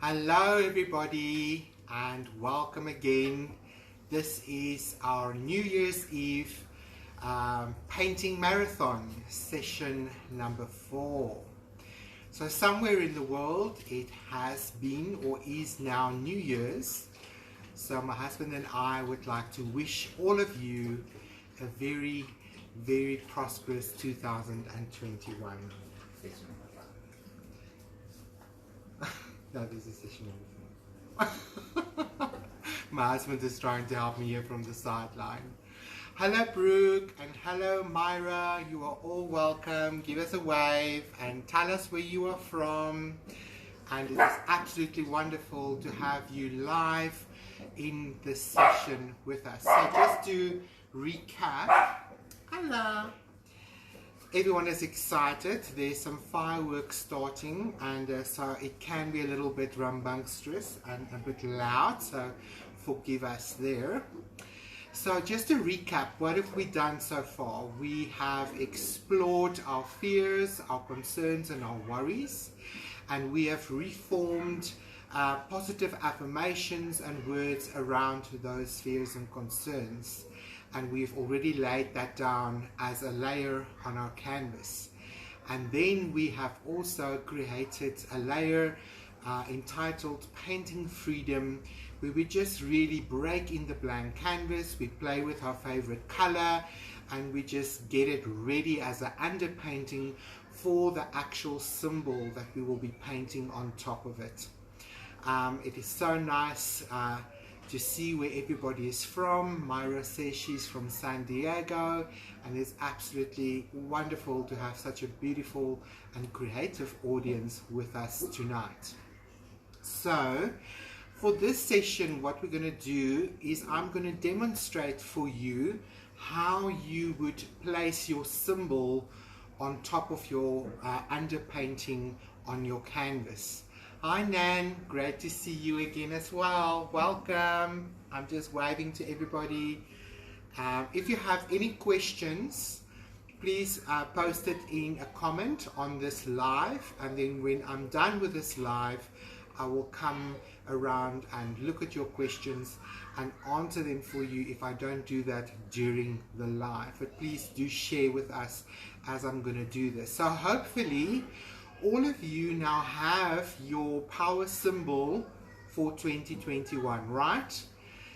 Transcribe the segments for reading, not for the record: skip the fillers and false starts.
Hello everybody and welcome again. This is our New Year's Eve painting marathon session number 4. So somewhere in the world it has been or is now New Year's. So my husband and I would like to wish all of you a very, very prosperous 2021. That is a session number 4. My husband is trying to help me here from the sideline. Hello Brooke and hello Myra, you are all welcome. Give us a wave and tell us where you are from. And it is absolutely wonderful to have you live in this session with us. So just to recap, hello. Everyone is excited. There's some fireworks starting, and so it can be a little bit rambunctious and a bit loud, so forgive us there. So just to recap, what have we done so far? We have explored our fears, our concerns and our worries, and we have reformed positive affirmations and words around those fears and concerns. And we've already laid that down as a layer on our canvas. And then we have also created a layer entitled Painting Freedom, where we just really break in the blank canvas, we play with our favorite color, and we just get it ready as an underpainting for the actual symbol that we will be painting on top of it. It is so nice to see where everybody is from. Myra says she's from San Diego, and it's absolutely wonderful to have such a beautiful and creative audience with us tonight. So for this session, what we're going to do is I'm going to demonstrate for you how you would place your symbol on top of your underpainting on your canvas. Hi Nan, great to see you again as well. Welcome. I'm just waving to everybody. If you have any questions, please post it in a comment on this live, and then when I'm done with this live, I will come around and look at your questions and answer them for you if I don't do that during the live. But please do share with us as I'm going to do this. So hopefully all of you now have your power symbol for 2021, right?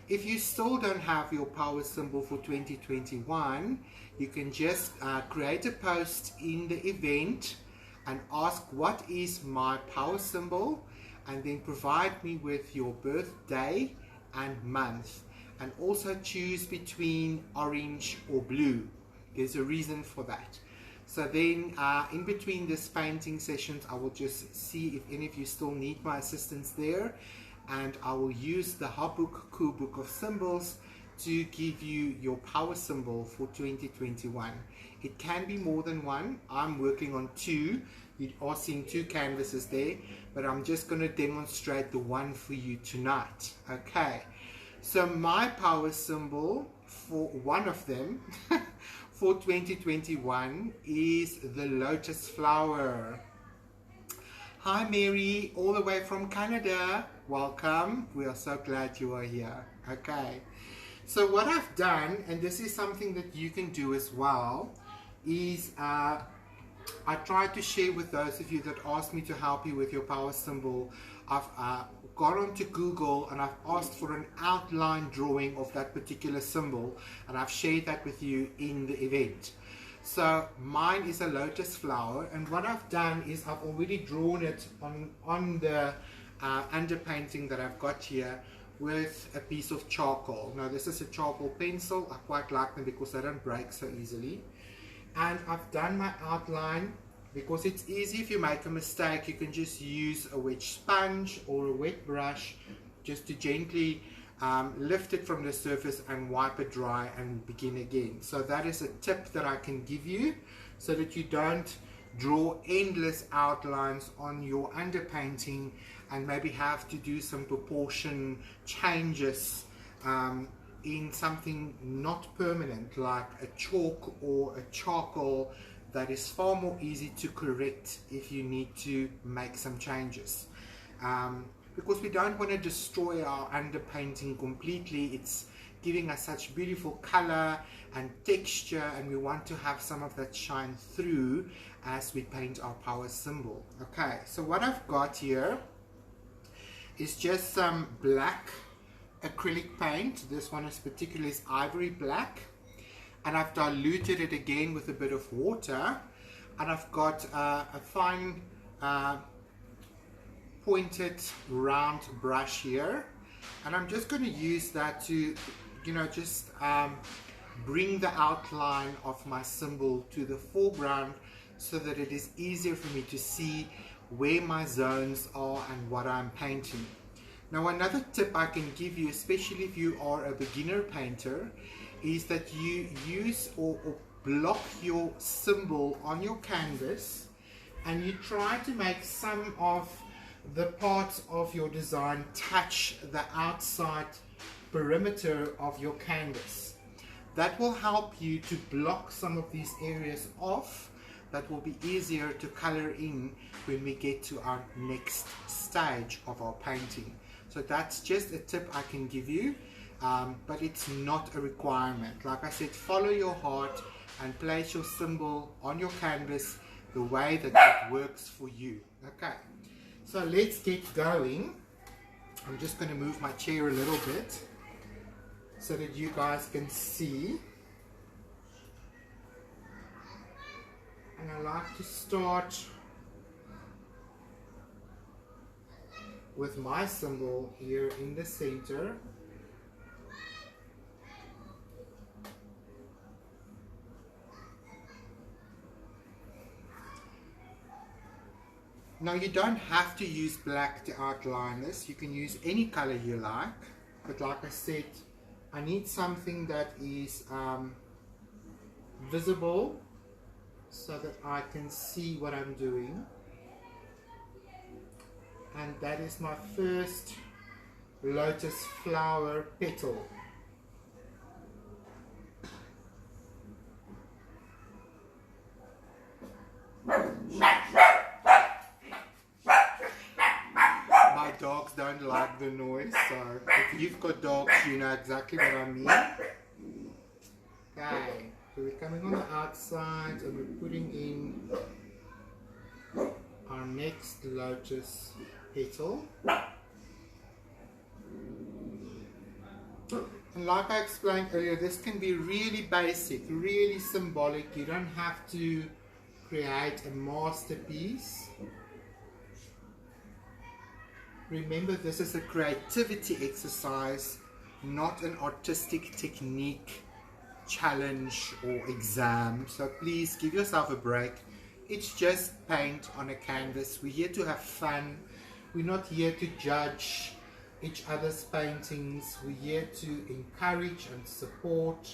If you still don't have your power symbol for 2021, you can just create a post in the event and ask what is my power symbol, and then provide me with your birthday and month, and also choose between orange or blue. There's a reason for that. So then in between this painting sessions, I will just see if any of you still need my assistance there, and I will use the Habuk Cool Book of Symbols to give you your power symbol for 2021. It can be more than one. I'm working on 2. You are seeing 2 canvases there, but I'm just going to demonstrate the one for you tonight. Okay, so my power symbol for one of them for 2021 is the lotus flower. Hi Mary, all the way from Canada. Welcome. We are so glad you are here. Okay, so what I've done, and this is something that you can do as well, is I tried to share with those of you that asked me to help you with your power symbol. I've gone onto Google and I've asked for an outline drawing of that particular symbol, and I've shared that with you in the event. So mine is a lotus flower, and what I've done is I've already drawn it on the underpainting that I've got here with a piece of charcoal. Now this is a charcoal pencil. I quite like them because they don't break so easily. And I've done my outline because it's easy. If you make a mistake, you can just use a wet sponge or a wet brush just to gently lift it from the surface and wipe it dry and begin again. So that is a tip that I can give you so that you don't draw endless outlines on your underpainting and maybe have to do some proportion changes in something not permanent like a chalk or a charcoal that is far more easy to correct if you need to make some changes. because we don't want to destroy our underpainting completely. It's giving us such beautiful color and texture, and we want to have some of that shine through as we paint our power symbol. Okay, so what I've got here is just some black acrylic paint. This one is particularly ivory black, and I've diluted it again with a bit of water, and I've got a fine pointed round brush here, and I'm just going to use that to, you know, just bring the outline of my symbol to the foreground so that it is easier for me to see where my zones are and what I'm painting. Now, another tip I can give you, especially if you are a beginner painter, is that you use or block your symbol on your canvas, and you try to make some of the parts of your design touch the outside perimeter of your canvas. That will help you to block some of these areas off. That will be easier to color in when we get to our next stage of our painting. So that's just a tip I can give you, but it's not a requirement. Like I said, follow your heart and place your symbol on your canvas the way that it works for you. Okay, so let's get going. I'm just going to move my chair a little bit so that you guys can see. And I like to start with my symbol here in the center. Now, you don't have to use black to outline this. You can use any color you like, but like I said, I need something that is visible so that I can see what I'm doing. And that is my first lotus flower petal. My dogs don't like the noise, so if you've got dogs, you know exactly what I mean. Okay, so we're coming on the outside and we're putting in our next lotus petal. And like I explained earlier, this can be really basic, really symbolic. You don't have to create a masterpiece. Remember, this is a creativity exercise, not an artistic technique challenge or exam. So please give yourself a break. It's just paint on a canvas. We're here to have fun. We're not here to judge each other's paintings. We're here to encourage and support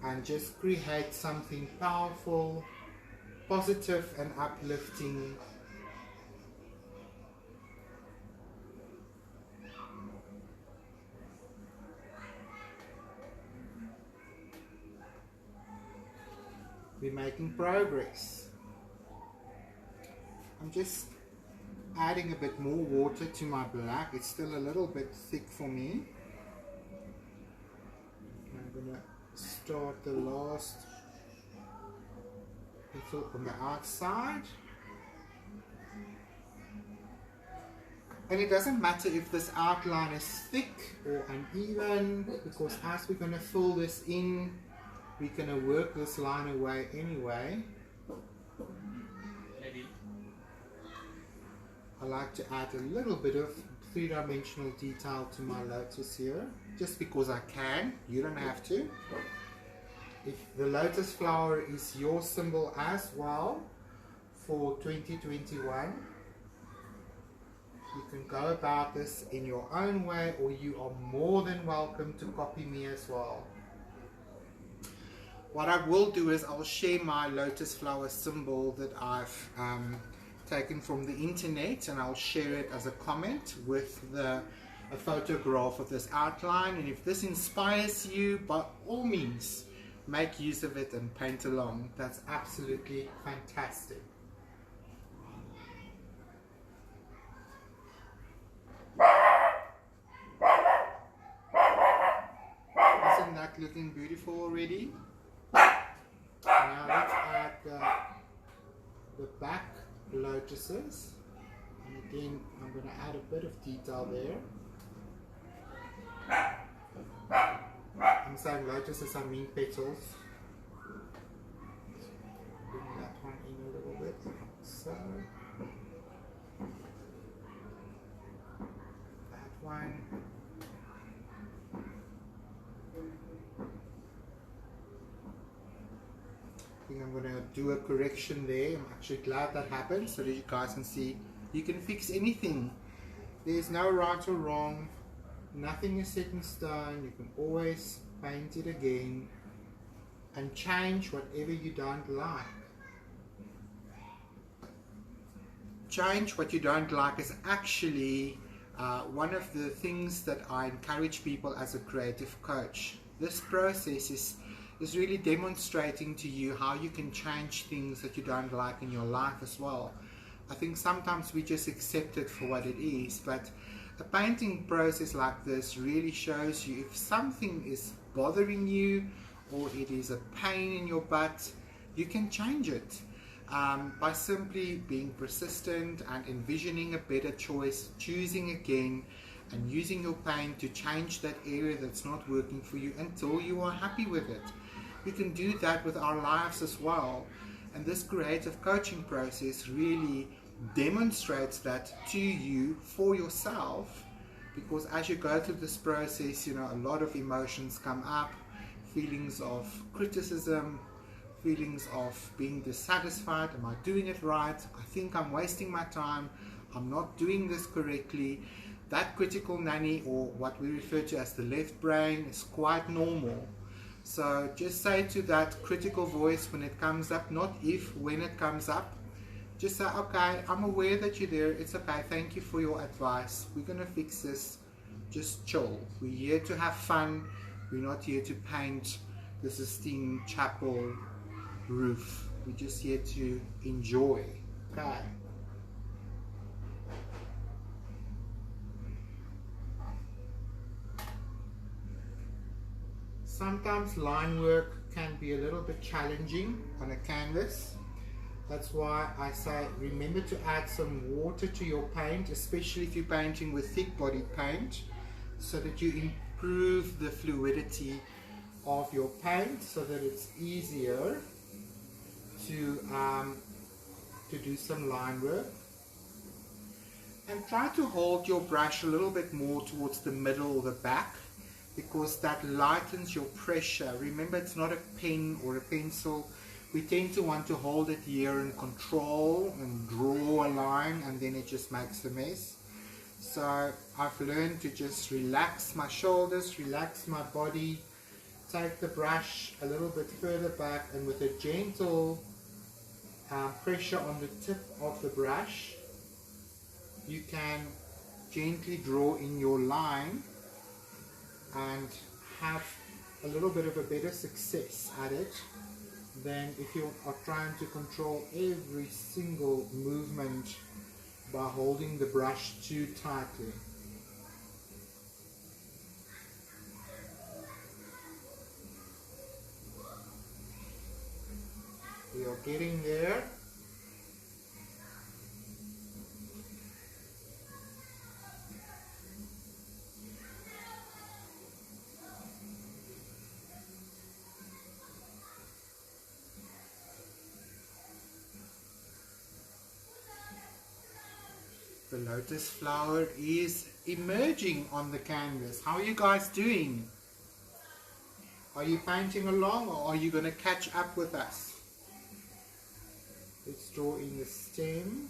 and just create something powerful, positive and uplifting. We're making progress. I'm just adding a bit more water to my black. It's still a little bit thick for me. I'm going to start the last petal on the outside. And it doesn't matter if this outline is thick or uneven, because as we're going to fill this in, we're going to work this line away anyway. I like to add a little bit of three-dimensional detail to my lotus here, just because I can. You don't have to. If the lotus flower is your symbol as well for 2021, you can go about this in your own way, or you are more than welcome to copy me as well. What I will do is I'll share my lotus flower symbol that I've taken from the internet, and I'll share it as a comment with a photograph of this outline. And if this inspires you, by all means, make use of it and paint along. That's absolutely fantastic. that looking beautiful already? Now let's add the back lotuses. And again, I'm going to add a bit of detail there. I'm saying lotuses, I mean petals. Bring that one in a little bit. So, that one. I think I'm going to do a correction there. I'm actually glad that happened so that you guys can see you can fix anything. There's no right or wrong. Nothing is set in stone. You can always paint it again and change whatever you don't like. Change what you don't like is actually one of the things that I encourage people as a creative coach. This process is really demonstrating to you how you can change things that you don't like in your life as well. I think sometimes we just accept it for what it is, but a painting process like this really shows you if something is bothering you or it is a pain in your butt, you can change it by simply being persistent and envisioning a better choice, choosing again and using your paint to change that area that's not working for you until you are happy with it. We can do that with our lives as well, and this creative coaching process really demonstrates that to you for yourself, because as you go through this process, you know, a lot of emotions come up, feelings of criticism, feelings of being dissatisfied. Am I doing it right? I think I'm wasting my time. I'm not doing this correctly. That critical nanny, or what we refer to as the left brain, is quite normal. So just say to that critical voice when it comes up, not if, when it comes up, just say, okay, I'm aware that you're there. It's okay. Thank you for your advice. We're going to fix this. Just chill. We're here to have fun. We're not here to paint the Sistine Chapel roof. We're just here to enjoy. Okay. Sometimes line work can be a little bit challenging on a canvas. That's why I say remember to add some water to your paint, especially if you're painting with thick bodied paint, so that you improve the fluidity of your paint so that it's easier to do some line work. And try to hold your brush a little bit more towards the middle or the back, because that lightens your pressure. Remember, it's not a pen or a pencil. We tend to want to hold it here and control and draw a line, and then it just makes a mess. So I've learned to just relax my shoulders, relax my body, take the brush a little bit further back, and with a gentle pressure on the tip of the brush, you can gently draw in your line and have a little bit of a better success at it than if you are trying to control every single movement by holding the brush too tightly. We are getting there. The lotus flower is emerging on the canvas. How are you guys doing? Are you painting along, or are you going to catch up with us? Let's draw in the stem.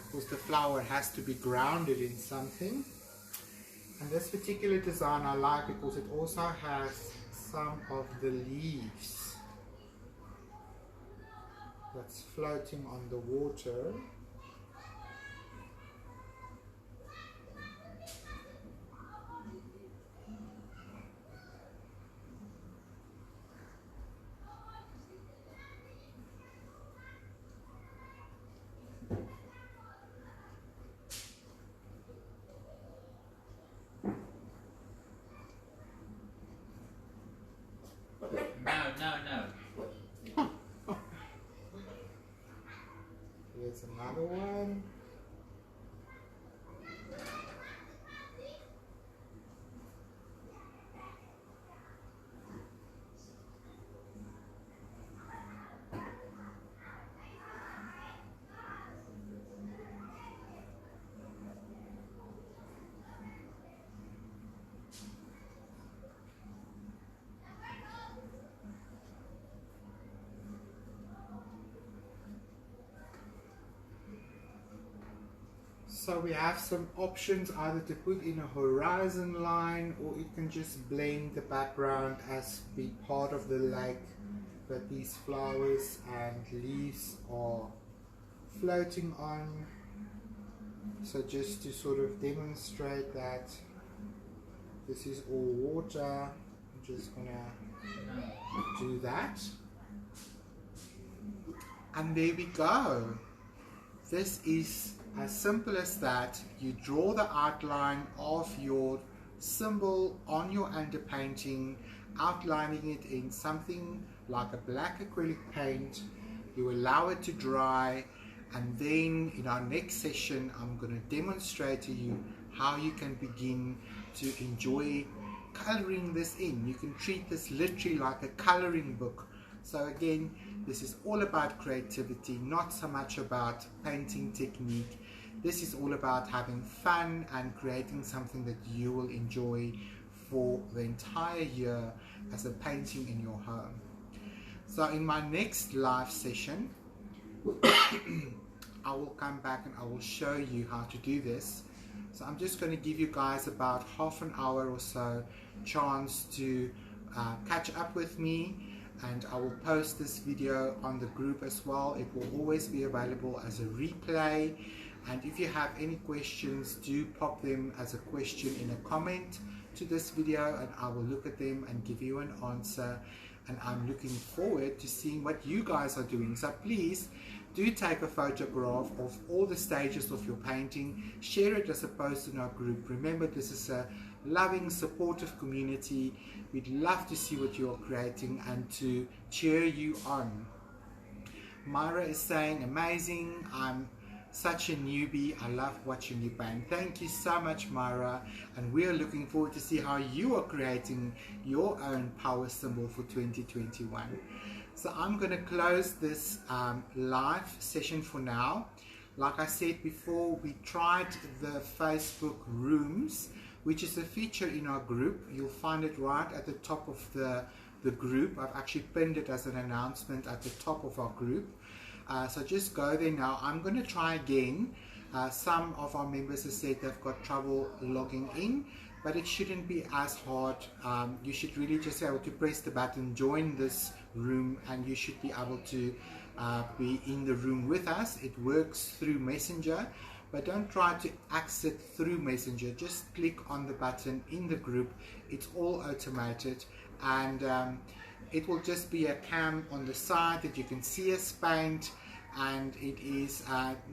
Of course, the flower has to be grounded in something. And this particular design I like because it also has some of the leaves that's floating on the water. So we have some options either to put in a horizon line, or it can just blend the background as be part of the lake that these flowers and leaves are floating on. So just to sort of demonstrate that this is all water, I'm just gonna do that. And there we go. This is as simple as that. You draw the outline of your symbol on your underpainting, outlining it in something like a black acrylic paint. You allow it to dry, and then in our next session I'm going to demonstrate to you how you can begin to enjoy coloring this in. You can treat this literally like a coloring book. So again, this is all about creativity, not so much about painting technique. This is all about having fun and creating something that you will enjoy for the entire year as a painting in your home. So in my next live session, I will come back and I will show you how to do this. So I'm just going to give you guys about half an hour or so chance to catch up with me, and I will post this video on the group as well. It will always be available as a replay, and if you have any questions, do pop them as a question in a comment to this video, and I will look at them and give you an answer. And I'm looking forward to seeing what you guys are doing. So please do take a photograph of all the stages of your painting, share it as a post in our group. Remember, this is a loving, supportive community. We'd love to see what you're creating and to cheer you on. Myra is saying, amazing, I'm such a newbie, I love watching you paint. Thank you so much, Myra, and we are looking forward to see how you are creating your own power symbol for 2021. So I'm going to close this live session for now. Like I said before, we tried the Facebook rooms, which is a feature in our group. You'll find it right at the top of the group. I've actually pinned it as an announcement at the top of our group. So just go there now. I'm going to try again. Some of our members have said they've got trouble logging in, but it shouldn't be as hard. You should really just be able to press the button, join this room, and you should be able to be in the room with us. It works through Messenger, but don't try to exit through Messenger. Just click on the button in the group. It's all automated, and it will just be a cam on the side that you can see us paint, and it is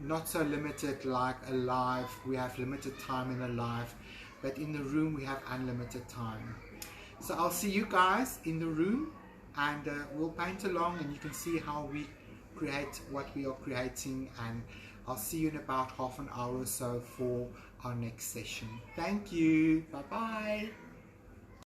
not so limited like a live. We have limited time in a live, but in the room we have unlimited time. So I'll see you guys in the room, and we'll paint along, and you can see how we create what we are creating, and I'll see you in about half an hour or so for our next session. Thank you. Bye bye.